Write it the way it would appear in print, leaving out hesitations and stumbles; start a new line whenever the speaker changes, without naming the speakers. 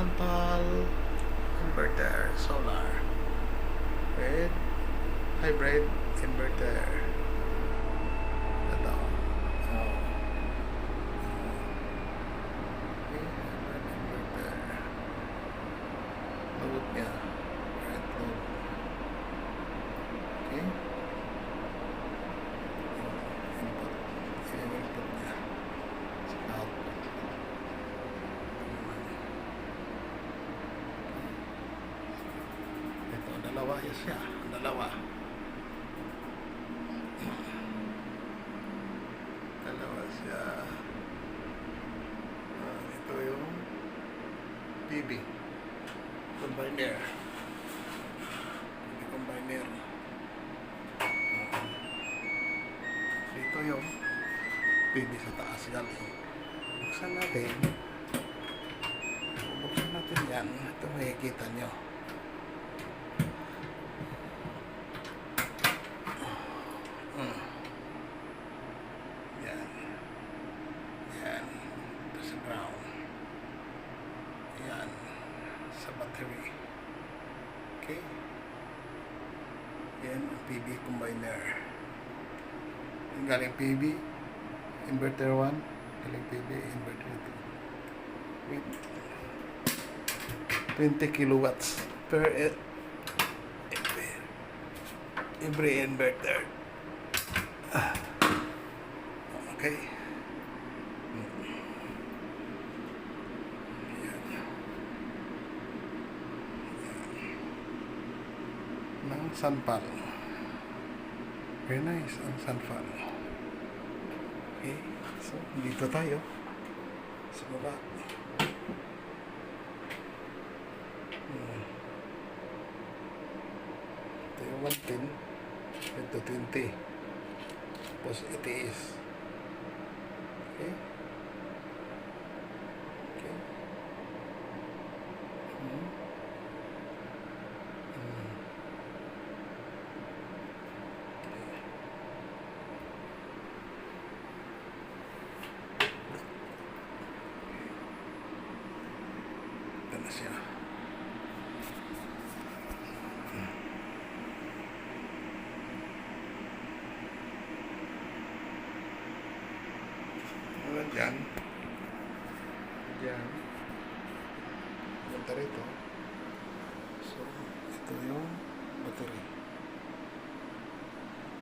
Sunpal inverter, solar. Red hybrid inverter. Ito. Oh. Okay, hybrid inverter. Load niya. Red load. Okay. Input. Input niya. Sa output. Ito, dalawa siya. Dalawa siya. Ito yung PB combiner. Dito yung PB sa taas galing. Buksan natin yan. Ito makikita nyo. Yan. Ito sa ground. Yan. Sa battery. Okay. Yan ang PB combiner. Yung galing PB inverter 1, galing PB inverter 2 with 20 kilowatts per every inverter. Okay. Ng Sunpal. Very nice ang Sunpal. Okay, so dito tayo sa baba. Ito yung 110, ito 20, tapos itiis. Okay. Okay. Ito na siya. Diyan. Punta rito. So, ito yung battery.